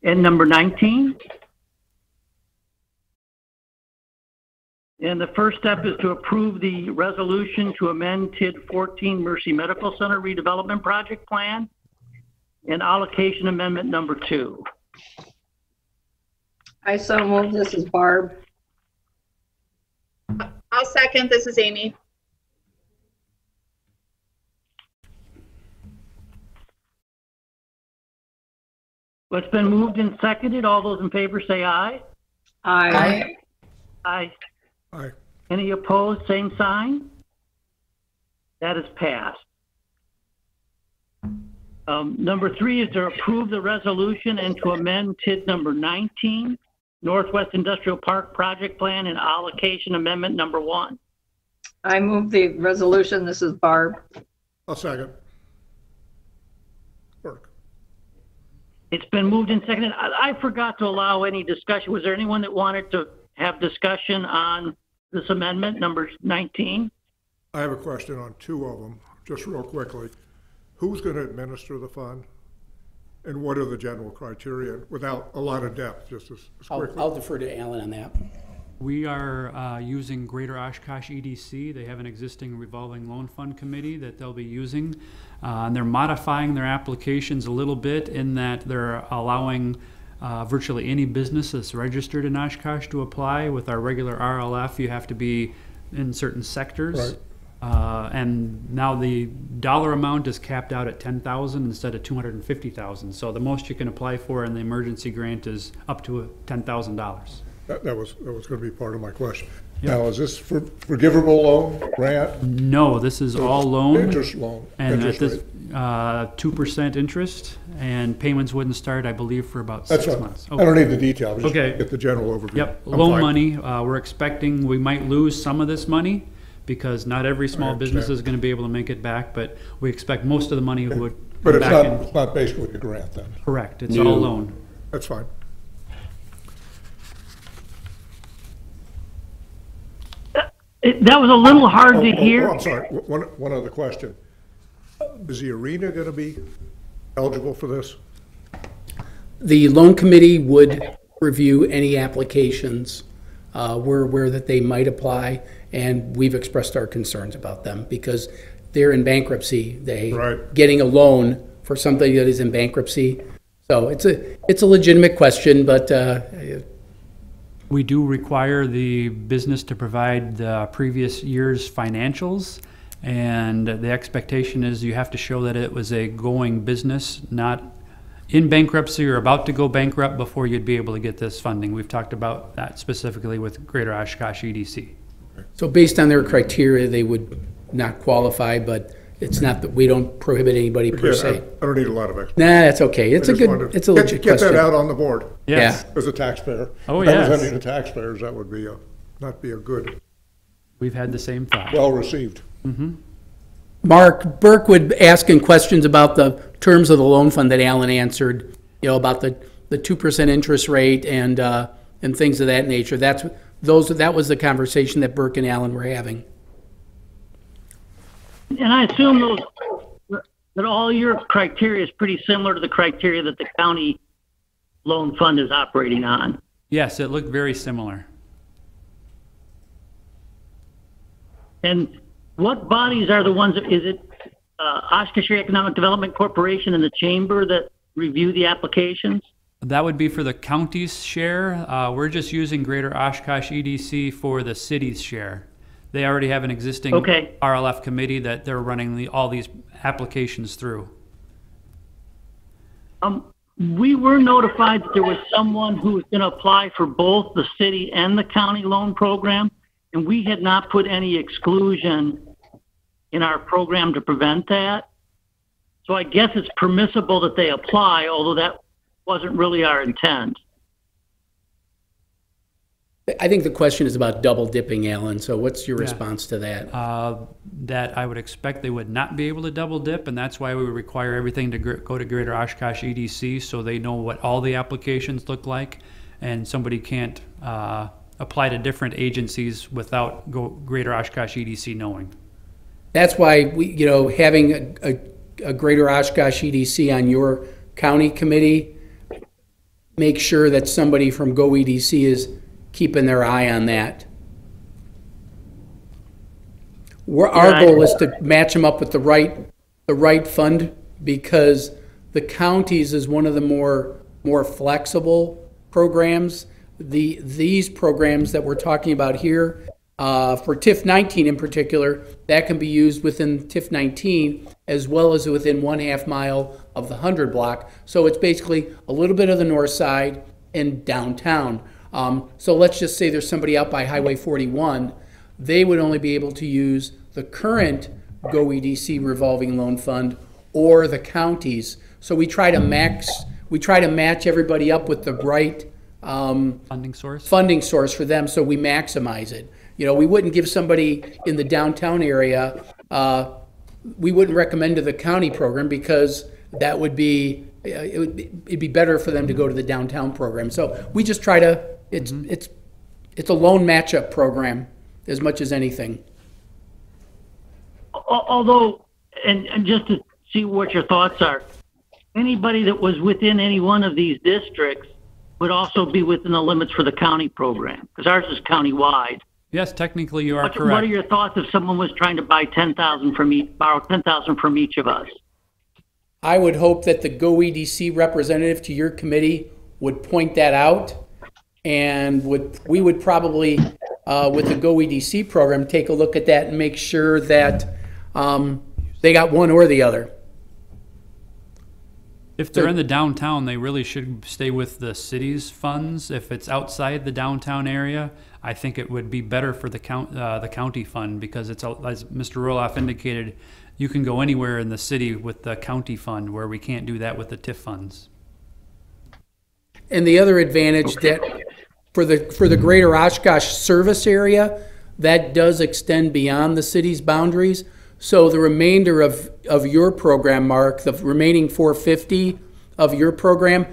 And number 19. And the first step is to approve the resolution to amend TID 14 Mercy Medical Center redevelopment project plan and allocation amendment number 2. I so move. This is Barb. I'll second. This is Amy. Well, it's been moved and seconded. All those in favor say aye. Aye. Aye. Aye. Any opposed, same sign? That is passed. Number 3 is to approve the resolution and to amend TID number 19, Northwest Industrial Park Project Plan and Allocation Amendment number 1. I move the resolution. This is Barb. I'll second. Burke. It's been moved and seconded. I forgot to allow any discussion. Was there anyone that wanted to have discussion on this amendment, number 19? I have a question on 2 of them, just real quickly. Who's going to administer the fund? And what are the general criteria, without a lot of depth, just as quickly? I'll defer to Alan on that. We are using Greater Oshkosh EDC. They have an existing revolving loan fund committee that they'll be using. And they're modifying their applications a little bit in that they're allowing virtually any business that's registered in Oshkosh to apply. With our regular RLF, you have to be in certain sectors. Right. And now the dollar amount is capped out at $10,000 instead of $250,000. So the most you can apply for in the emergency grant is up to $10,000. That was going to be part of my question. Yep. Now, is this forgivable loan, grant? No, this is all loan. Interest loan. And interest at this, rate. 2% interest, and payments wouldn't start, I believe, for about That's 6 right. months. I don't need the detail. Just Okay. get the general overview. Yep, I'm loan fine. money. We're expecting we might lose some of this money because not every small business understand. is going to be able to make it back, but we expect most of the money would But come it's back not, in. it's not basically a grant then. Correct, it's No. all loan. That's fine. That was a little hard to hear. I'm sorry. One other question. Is the arena going to be eligible for this? The loan committee would review any applications. We're aware that they might apply, and we've expressed our concerns about them because they're in bankruptcy. Right. Getting a loan for something that is in bankruptcy. So it's a legitimate question, but We do require the business to provide the previous year's financials, and the expectation is you have to show that it was a going business, not in bankruptcy or about to go bankrupt before you'd be able to get this funding. We've talked about that specifically with Greater Oshkosh EDC. so based on their criteria, they would not qualify, but it's not that we don't prohibit anybody per Yeah, se. I don't need a lot of explanation. Nah, that's okay. It's a I just good, wanted to it's a legit get question. that out on the board Yes, as a taxpayer. Oh, If I was yes. any of the taxpayers, that would be not be a good, we've had the same thought. well-received. Mark, Burke would ask in questions about the terms of the loan fund that Alan answered, about the 2% interest rate and things of that nature. That was the conversation that Burke and Alan were having. And I assume that all your criteria is pretty similar to the criteria that the county loan fund is operating on. Yes, it looked very similar. And what bodies are the ones, is it Oshkosh Economic Development Corporation and the Chamber that review the applications? That would be for the county's share. We're just using Greater Oshkosh EDC for the city's share. They already have an existing Okay. RLF committee that they're running all these applications through. We were notified that there was someone who was going to apply for both the city and the county loan program, and we had not put any exclusion in our program to prevent that. So I guess it's permissible that they apply, although that wasn't really our intent. I think the question is about double dipping, Alan, so what's your Yeah. response to that? That I would expect they would not be able to double dip, and that's why we would require everything to go to Greater Oshkosh EDC so they know what all the applications look like, and somebody can't apply to different agencies without Greater Oshkosh EDC knowing. That's why having a Greater Oshkosh EDC on your county committee make sure that somebody from Go EDC is keeping their eye on that. Our goal is to match them up with the right fund, because the counties is one of the more flexible programs. These programs that we're talking about here, for TIF 19 in particular, that can be used within TIF 19 as well as within 1/2 mile of the 100 block. So it's basically a little bit of the north side and downtown. So let's just say there's somebody out by Highway 41. They would only be able to use the current Go EDC revolving loan fund or the counties. So we try to match everybody up with the right Funding source? funding source for them, so we maximize it. You know, we wouldn't give somebody in the downtown area, we wouldn't recommend to the county program, because that would be, it'd be better for them to go to the downtown program. So we just try to, it's a loan matchup program as much as anything. Although, and just to see what your thoughts are, anybody that was within any one of these districts would also be within the limits for the county program, because ours is county-wide. Yes, technically you are What are correct. your thoughts if someone was trying to buy 10,000 from borrow 10,000 from each of us? I would hope that the Go EDC representative to your committee would point that out, and we would probably, with the Go EDC program, take a look at that and make sure that they got one or the other. If they're in the downtown, they really should stay with the city's funds. If it's outside the downtown area, I think it would be better for the county fund, because it's, as Mr. Roloff indicated, you can go anywhere in the city with the county fund, where we can't do that with the TIF funds. And the other advantage that for the greater Oshkosh service area, that does extend beyond the city's boundaries. So the remainder of your program, Mark, the remaining 450 of your program,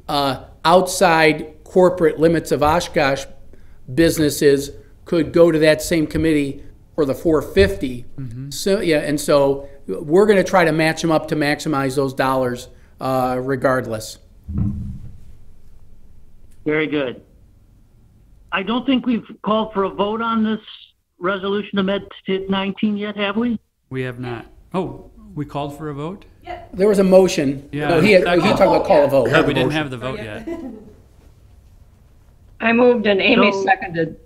outside corporate limits of Oshkosh businesses could go to that same committee for the 450. So yeah, and so we're going to try to match them up to maximize those dollars regardless. Very good. I don't think we've called for a vote on this resolution to Med 19 yet, have we? We have not. Oh, we called for a vote? There was a motion. Yeah. No, he talked about call a vote. Yeah, we didn't have the vote yet. I moved and Amy So- seconded.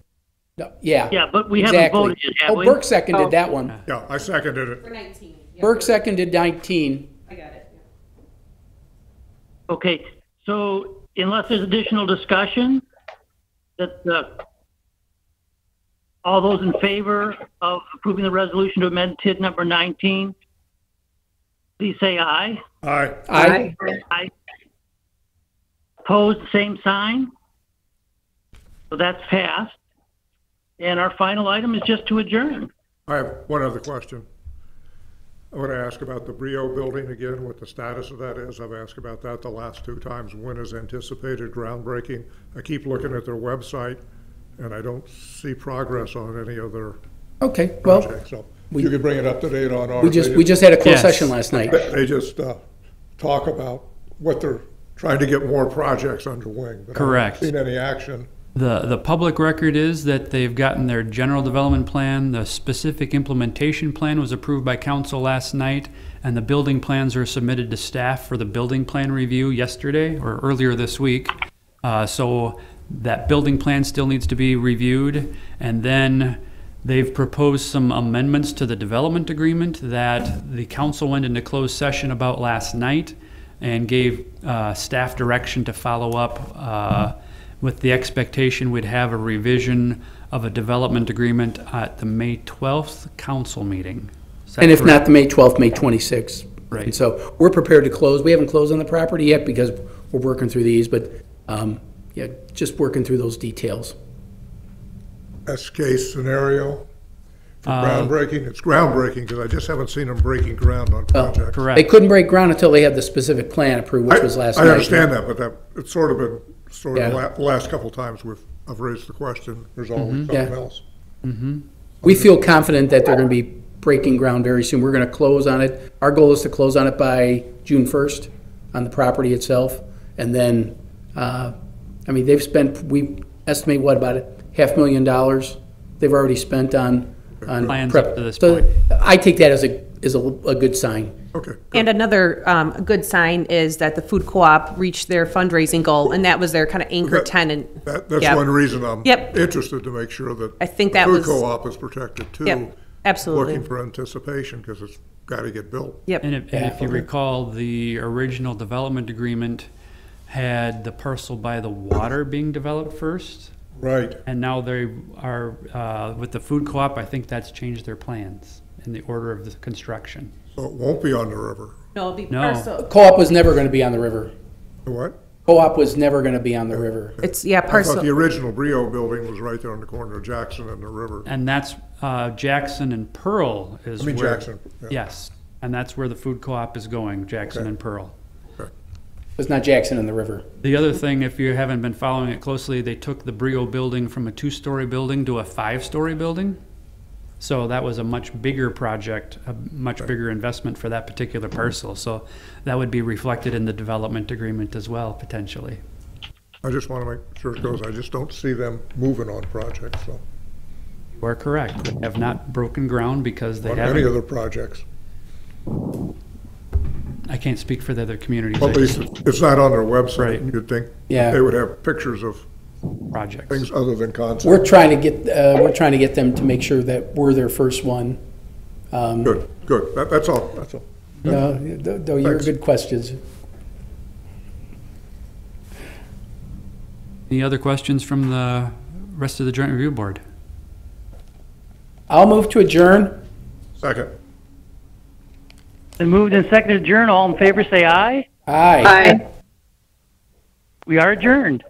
No, yeah. Yeah, but we haven't Exactly. voted yet, have Oh, we? Burke seconded that one. Yeah, I seconded it. For 19. Yeah. Burke seconded 19. I got it. Okay, so unless there's additional discussion, that all those in favor of approving the resolution to amend TID number 19, please say aye. Aye. Aye. Aye. Opposed, same sign. So that's passed. And our final item is just to adjourn. I have one other question. I want to ask about the Brio building again, what the status of that is. I've asked about that the last 2 times. When is anticipated groundbreaking? I keep looking at their website, and I don't see progress on any of their Okay, well, projects. So you could bring it up to date on ours. we just had a closed Yes. session last night. They just talk about what they're trying to get more projects under wing. But Correct. I haven't seen any action. The public record is that they've gotten their general development plan. The specific implementation plan was approved by council last night, and the building plans are submitted to staff for the building plan review yesterday or earlier this week. So that building plan still needs to be reviewed, and then they've proposed some amendments to the development agreement that the council went into closed session about last night and gave staff direction to follow up with the expectation we'd have a revision of a development agreement at the May 12th council meeting. Is that And if correct? not the May 12th, May 26th. Right. And so we're prepared to close. We haven't closed on the property yet because we're working through these, but yeah, just working through those details. Best case scenario for groundbreaking? It's groundbreaking because I just haven't seen them breaking ground on projects. They Correct. couldn't break ground until they had the specific plan approved, which was last night. I understand that, but it's sort of been, Yeah. the last couple of times I've raised the question, there's always something Yeah. else. We feel confident that they're going to be breaking ground very soon. We're going to close on it. Our goal is to close on it by June 1st on the property itself. And then I mean, we estimate what, about $500,000 they've already spent on Plans prep. up to this So point. I take that as a good sign. Okay, And another good sign is that the food co-op reached their fundraising goal, and that was their kind of anchor That- tenant. that's Yep. one reason I'm Yep. interested to make sure that I think the that food was- co-op is protected too. Yep, absolutely. Looking for anticipation, because it's got to get built. Yep. And if you recall, the original development agreement had the parcel by the water being developed first. Right. And now they are, with the food co-op, I think that's changed their plans in the order of the construction. So it won't be on the river. No, it'll be No. parcel. Co-op was never going to be on the river. The what? Co-op was never going to be on the river. It's, yeah, I thought parcel. the original Brio building was right there on the corner of Jackson and the river. And that's, Jackson and Pearl is I mean, where. Jackson, yeah. Yes, and that's where the food co-op is going, Jackson Okay. and Pearl. It's not Jackson and the river. The other thing, if you haven't been following it closely, they took the Brio building from a 2-story building to a 5-story building. So that was a much bigger project, a much bigger investment for that particular parcel. So that would be reflected in the development agreement as well, potentially. I just want to make sure it goes. I just don't see them moving on projects, so, You are correct. They have not broken ground because they on any haven't. other projects. I can't speak for the other communities. Well, at least it's not on their website. Right. You'd think Yeah. they would have pictures of Projects. things other than concepts. We're trying to get them to make sure that we're their first one. Good, good. That's all, that's all. No, though, you're Thanks. good questions. Any other questions from the rest of the joint review board? I'll move to adjourn. Second. Been moved and seconded to adjourn. All in favor, say aye. Aye. Aye. We are adjourned.